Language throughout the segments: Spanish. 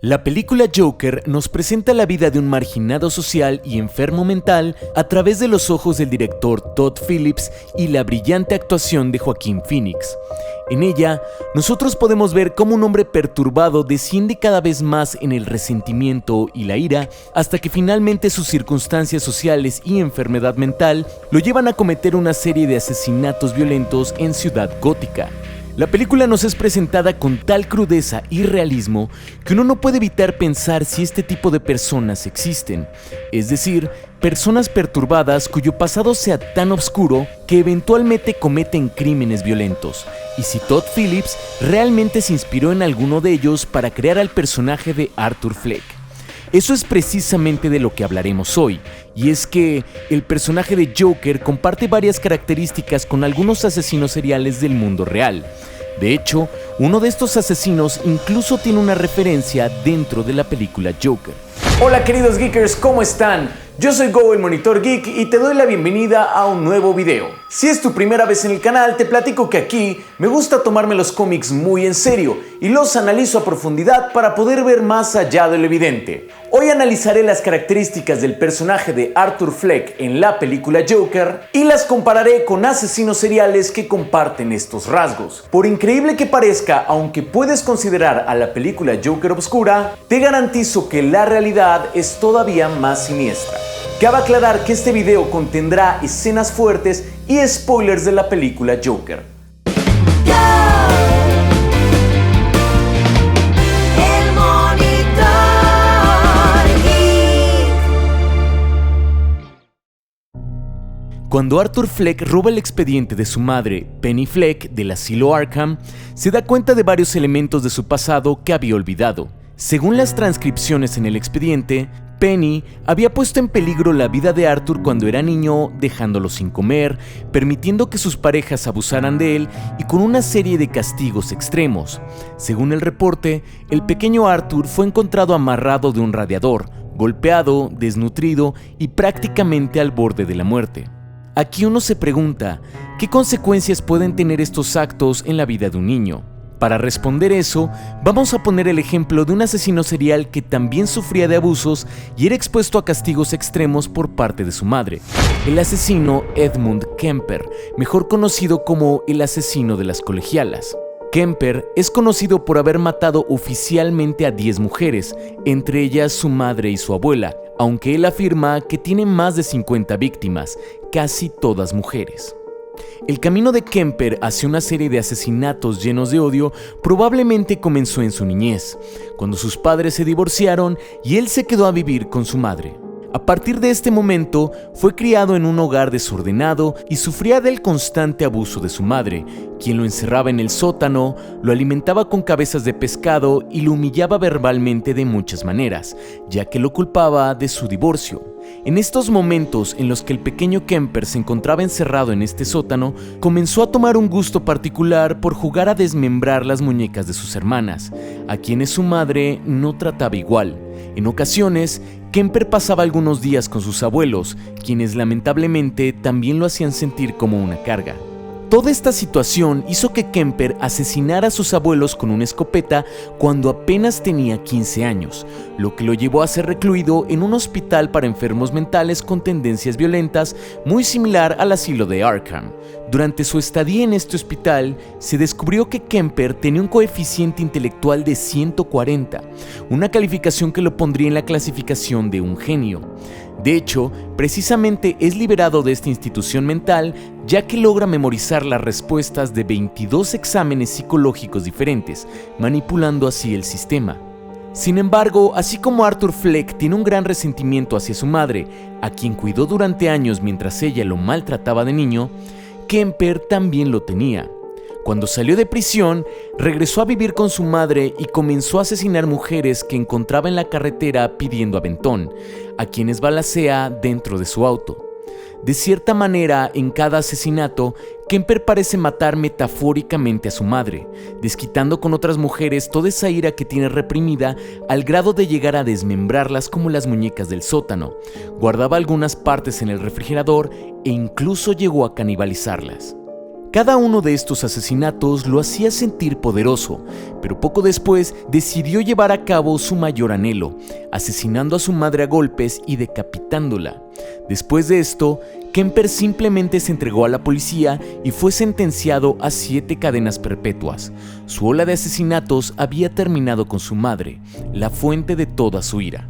La película Joker nos presenta la vida de un marginado social y enfermo mental a través de los ojos del director Todd Phillips y la brillante actuación de Joaquín Phoenix. En ella, nosotros podemos ver cómo un hombre perturbado desciende cada vez más en el resentimiento y la ira hasta que finalmente sus circunstancias sociales y enfermedad mental lo llevan a cometer una serie de asesinatos violentos en Ciudad Gótica. La película nos es presentada con tal crudeza y realismo que uno no puede evitar pensar si este tipo de personas existen, es decir, personas perturbadas cuyo pasado sea tan oscuro que eventualmente cometen crímenes violentos, y si Todd Phillips realmente se inspiró en alguno de ellos para crear al personaje de Arthur Fleck. Eso es precisamente de lo que hablaremos hoy, y es que el personaje de Joker comparte varias características con algunos asesinos seriales del mundo real. De hecho, uno de estos asesinos incluso tiene una referencia dentro de la película Joker. Hola queridos geekers, ¿cómo están? Yo soy Go, el Monitor Geek, y te doy la bienvenida a un nuevo video. Si es tu primera vez en el canal, te platico que aquí me gusta tomarme los cómics muy en serio y los analizo a profundidad para poder ver más allá de lo evidente. Hoy analizaré las características del personaje de Arthur Fleck en la película Joker y las compararé con asesinos seriales que comparten estos rasgos. Por increíble que parezca, aunque puedes considerar a la película Joker obscura, te garantizo que la realidad es todavía más siniestra. Cabe aclarar que este video contendrá escenas fuertes y spoilers de la película Joker. Cuando Arthur Fleck roba el expediente de su madre, Penny Fleck, del asilo Arkham, se da cuenta de varios elementos de su pasado que había olvidado. Según las transcripciones en el expediente, Penny había puesto en peligro la vida de Arthur cuando era niño, dejándolo sin comer, permitiendo que sus parejas abusaran de él y con una serie de castigos extremos. Según el reporte, el pequeño Arthur fue encontrado amarrado de un radiador, golpeado, desnutrido y prácticamente al borde de la muerte. Aquí uno se pregunta, ¿qué consecuencias pueden tener estos actos en la vida de un niño? Para responder eso, vamos a poner el ejemplo de un asesino serial que también sufría de abusos y era expuesto a castigos extremos por parte de su madre, el asesino Edmund Kemper, mejor conocido como el asesino de las colegialas. Kemper es conocido por haber matado oficialmente a 10 mujeres, entre ellas su madre y su abuela, aunque él afirma que tiene más de 50 víctimas, casi todas mujeres. El camino de Kemper hacia una serie de asesinatos llenos de odio probablemente comenzó en su niñez, cuando sus padres se divorciaron y él se quedó a vivir con su madre. A partir de este momento, fue criado en un hogar desordenado y sufría del constante abuso de su madre, quien lo encerraba en el sótano, lo alimentaba con cabezas de pescado y lo humillaba verbalmente de muchas maneras, ya que lo culpaba de su divorcio. En estos momentos en los que el pequeño Kemper se encontraba encerrado en este sótano, comenzó a tomar un gusto particular por jugar a desmembrar las muñecas de sus hermanas, a quienes su madre no trataba igual. En ocasiones, Kemper pasaba algunos días con sus abuelos, quienes lamentablemente también lo hacían sentir como una carga. Toda esta situación hizo que Kemper asesinara a sus abuelos con una escopeta cuando apenas tenía 15 años, lo que lo llevó a ser recluido en un hospital para enfermos mentales con tendencias violentas muy similar al asilo de Arkham. Durante su estadía en este hospital, se descubrió que Kemper tenía un coeficiente intelectual de 140, una calificación que lo pondría en la clasificación de un genio. De hecho, precisamente es liberado de esta institución mental ya que logra memorizar las respuestas de 22 exámenes psicológicos diferentes, manipulando así el sistema. Sin embargo, así como Arthur Fleck tiene un gran resentimiento hacia su madre, a quien cuidó durante años mientras ella lo maltrataba de niño, Kemper también lo tenía. Cuando salió de prisión, regresó a vivir con su madre y comenzó a asesinar mujeres que encontraba en la carretera pidiendo aventón, a quienes balacea dentro de su auto. De cierta manera, en cada asesinato, Kemper parece matar metafóricamente a su madre, desquitando con otras mujeres toda esa ira que tiene reprimida al grado de llegar a desmembrarlas como las muñecas del sótano. Guardaba algunas partes en el refrigerador e incluso llegó a canibalizarlas. Cada uno de estos asesinatos lo hacía sentir poderoso, pero poco después decidió llevar a cabo su mayor anhelo, asesinando a su madre a golpes y decapitándola. Después de esto, Kemper simplemente se entregó a la policía y fue sentenciado a 7 cadenas perpetuas. Su ola de asesinatos había terminado con su madre, la fuente de toda su ira.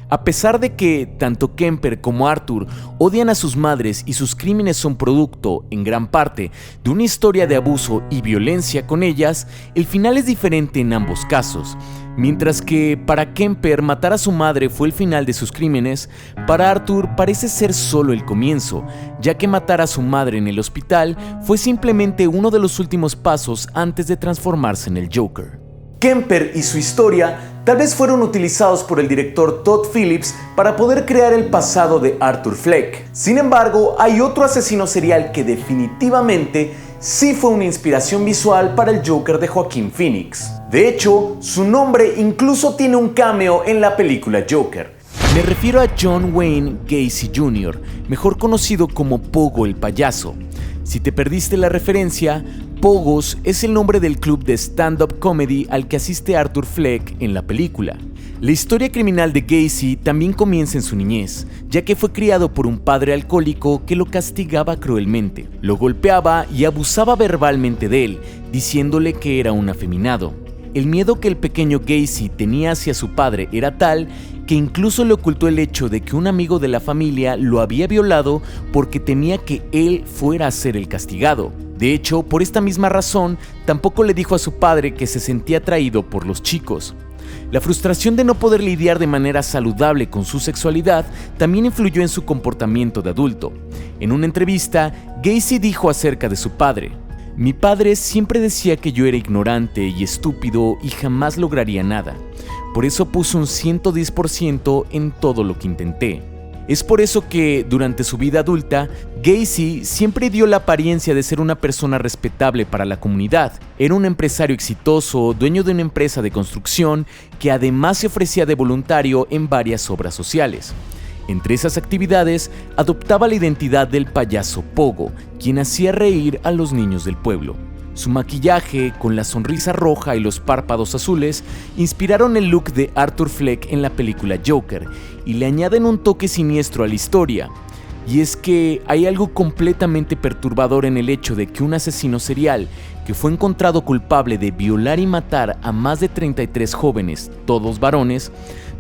A pesar de que tanto Kemper como Arthur odian a sus madres y sus crímenes son producto, en gran parte, de una historia de abuso y violencia con ellas, el final es diferente en ambos casos. Mientras que para Kemper matar a su madre fue el final de sus crímenes, para Arthur parece ser solo el comienzo, ya que matar a su madre en el hospital fue simplemente uno de los últimos pasos antes de transformarse en el Joker. Kemper y su historia tal vez fueron utilizados por el director Todd Phillips para poder crear el pasado de Arthur Fleck. Sin embargo, hay otro asesino serial que definitivamente sí fue una inspiración visual para el Joker de Joaquin Phoenix. De hecho, su nombre incluso tiene un cameo en la película Joker. Me refiero a John Wayne Gacy Jr., mejor conocido como Pogo el payaso. Si te perdiste la referencia, Pogos es el nombre del club de stand-up comedy al que asiste Arthur Fleck en la película. La historia criminal de Gacy también comienza en su niñez, ya que fue criado por un padre alcohólico que lo castigaba cruelmente, lo golpeaba y abusaba verbalmente de él, diciéndole que era un afeminado. El miedo que el pequeño Gacy tenía hacia su padre era tal que incluso le ocultó el hecho de que un amigo de la familia lo había violado porque temía que él fuera a ser el castigado. De hecho, por esta misma razón, tampoco le dijo a su padre que se sentía atraído por los chicos. La frustración de no poder lidiar de manera saludable con su sexualidad también influyó en su comportamiento de adulto. En una entrevista, Gacy dijo acerca de su padre: "Mi padre siempre decía que yo era ignorante y estúpido y jamás lograría nada. Por eso puso un 110% en todo lo que intenté". Es por eso que, durante su vida adulta, Gacy siempre dio la apariencia de ser una persona respetable para la comunidad. Era un empresario exitoso, dueño de una empresa de construcción, que además se ofrecía de voluntario en varias obras sociales. Entre esas actividades, adoptaba la identidad del payaso Pogo, quien hacía reír a los niños del pueblo. Su maquillaje, con la sonrisa roja y los párpados azules, inspiraron el look de Arthur Fleck en la película Joker y le añaden un toque siniestro a la historia. Y es que hay algo completamente perturbador en el hecho de que un asesino serial, que fue encontrado culpable de violar y matar a más de 33 jóvenes, todos varones,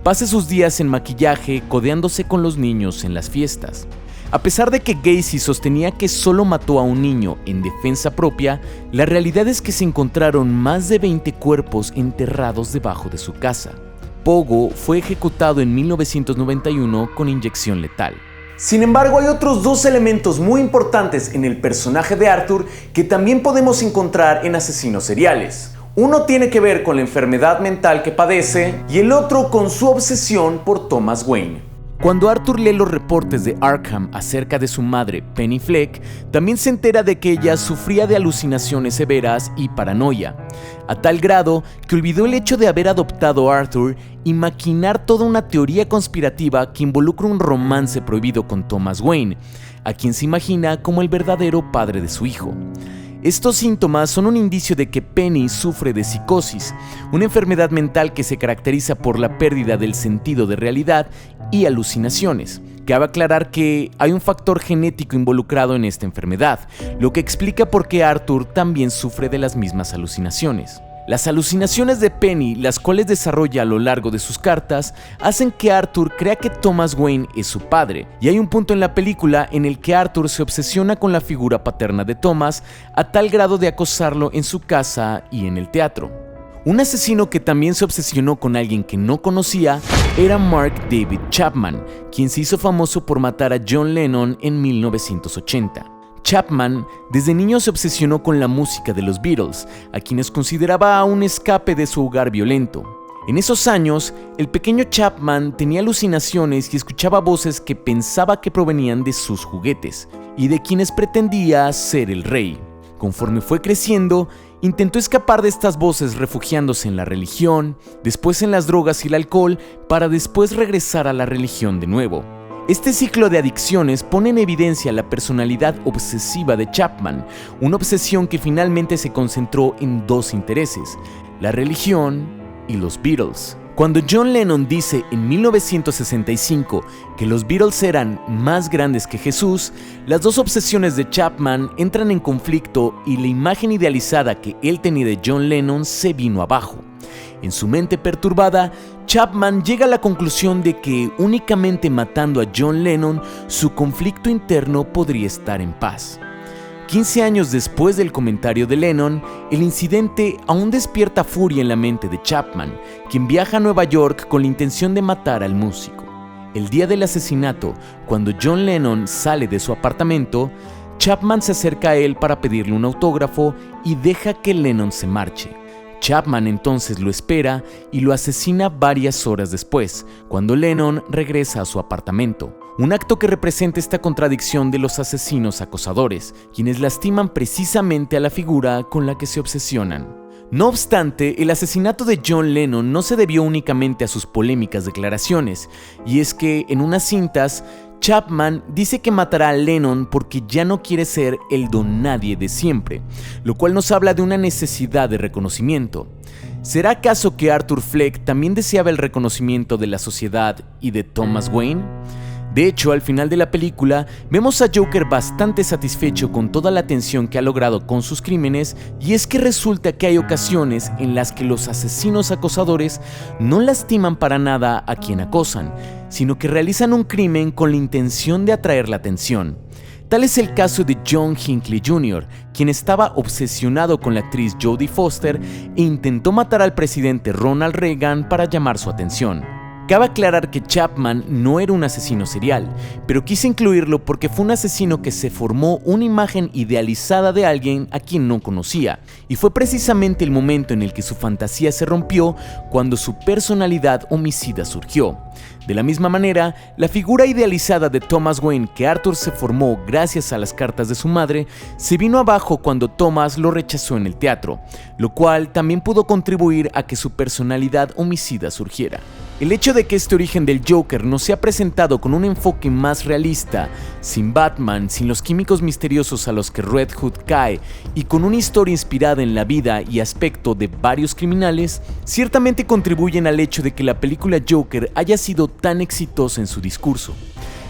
pase sus días en maquillaje codeándose con los niños en las fiestas. A pesar de que Gacy sostenía que solo mató a un niño en defensa propia, la realidad es que se encontraron más de 20 cuerpos enterrados debajo de su casa. Pogo fue ejecutado en 1991 con inyección letal. Sin embargo, hay otros dos elementos muy importantes en el personaje de Arthur que también podemos encontrar en asesinos seriales. Uno tiene que ver con la enfermedad mental que padece y el otro con su obsesión por Thomas Wayne. Cuando Arthur lee los reportes de Arkham acerca de su madre, Penny Fleck, también se entera de que ella sufría de alucinaciones severas y paranoia, a tal grado que olvidó el hecho de haber adoptado a Arthur y maquinar toda una teoría conspirativa que involucra un romance prohibido con Thomas Wayne, a quien se imagina como el verdadero padre de su hijo. Estos síntomas son un indicio de que Penny sufre de psicosis, una enfermedad mental que se caracteriza por la pérdida del sentido de realidad y alucinaciones. Cabe aclarar que hay un factor genético involucrado en esta enfermedad, lo que explica por qué Arthur también sufre de las mismas alucinaciones. Las alucinaciones de Penny, las cuales desarrolla a lo largo de sus cartas, hacen que Arthur crea que Thomas Wayne es su padre, y hay un punto en la película en el que Arthur se obsesiona con la figura paterna de Thomas a tal grado de acosarlo en su casa y en el teatro. Un asesino que también se obsesionó con alguien que no conocía era Mark David Chapman, quien se hizo famoso por matar a John Lennon en 1980. Chapman desde niño se obsesionó con la música de los Beatles, a quienes consideraba un escape de su hogar violento. En esos años, el pequeño Chapman tenía alucinaciones y escuchaba voces que pensaba que provenían de sus juguetes y de quienes pretendía ser el rey. Conforme fue creciendo, intentó escapar de estas voces refugiándose en la religión, después en las drogas y el alcohol, para después regresar a la religión de nuevo. Este ciclo de adicciones pone en evidencia la personalidad obsesiva de Chapman, una obsesión que finalmente se concentró en dos intereses: la religión y los Beatles. Cuando John Lennon dice en 1965 que los Beatles eran más grandes que Jesús, las dos obsesiones de Chapman entran en conflicto y la imagen idealizada que él tenía de John Lennon se vino abajo. En su mente perturbada, Chapman llega a la conclusión de que únicamente matando a John Lennon, su conflicto interno podría estar en paz. 15 años después del comentario de Lennon, el incidente aún despierta furia en la mente de Chapman, quien viaja a Nueva York con la intención de matar al músico. El día del asesinato, cuando John Lennon sale de su apartamento, Chapman se acerca a él para pedirle un autógrafo y deja que Lennon se marche. Chapman entonces lo espera y lo asesina varias horas después, cuando Lennon regresa a su apartamento. Un acto que representa esta contradicción de los asesinos acosadores, quienes lastiman precisamente a la figura con la que se obsesionan. No obstante, el asesinato de John Lennon no se debió únicamente a sus polémicas declaraciones, y es que en unas cintas, Chapman dice que matará a Lennon porque ya no quiere ser el don nadie de siempre, lo cual nos habla de una necesidad de reconocimiento. ¿Será acaso que Arthur Fleck también deseaba el reconocimiento de la sociedad y de Thomas Wayne? De hecho, al final de la película, vemos a Joker bastante satisfecho con toda la atención que ha logrado con sus crímenes, y es que resulta que hay ocasiones en las que los asesinos acosadores no lastiman para nada a quien acosan, sino que realizan un crimen con la intención de atraer la atención. Tal es el caso de John Hinckley Jr., quien estaba obsesionado con la actriz Jodie Foster e intentó matar al presidente Ronald Reagan para llamar su atención. Cabe aclarar que Chapman no era un asesino serial, pero quise incluirlo porque fue un asesino que se formó una imagen idealizada de alguien a quien no conocía, y fue precisamente el momento en el que su fantasía se rompió cuando su personalidad homicida surgió. De la misma manera, la figura idealizada de Thomas Wayne que Arthur se formó gracias a las cartas de su madre, se vino abajo cuando Thomas lo rechazó en el teatro, lo cual también pudo contribuir a que su personalidad homicida surgiera. El hecho de que este origen del Joker nos sea presentado con un enfoque más realista, sin Batman, sin los químicos misteriosos a los que Red Hood cae y con una historia inspirada en la vida y aspecto de varios criminales, ciertamente contribuyen al hecho de que la película Joker haya sido tan exitosa en su discurso.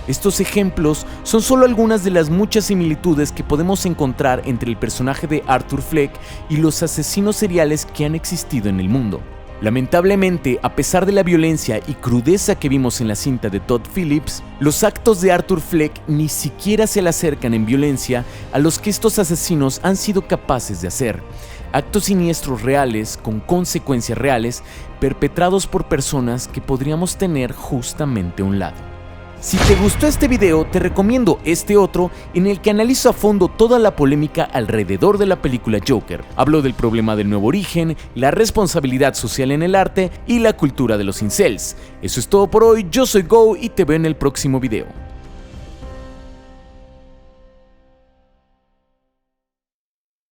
Estos ejemplos son solo algunas de las muchas similitudes que podemos encontrar entre el personaje de Arthur Fleck y los asesinos seriales que han existido en el mundo. Lamentablemente, a pesar de la violencia y crudeza que vimos en la cinta de Todd Phillips, los actos de Arthur Fleck ni siquiera se le acercan en violencia a los que estos asesinos han sido capaces de hacer. Actos siniestros reales, con consecuencias reales, perpetrados por personas que podríamos tener justamente a un lado. Si te gustó este video, te recomiendo este otro en el que analizo a fondo toda la polémica alrededor de la película Joker. Hablo del problema del nuevo origen, la responsabilidad social en el arte y la cultura de los incels. Eso es todo por hoy, yo soy Go y te veo en el próximo video.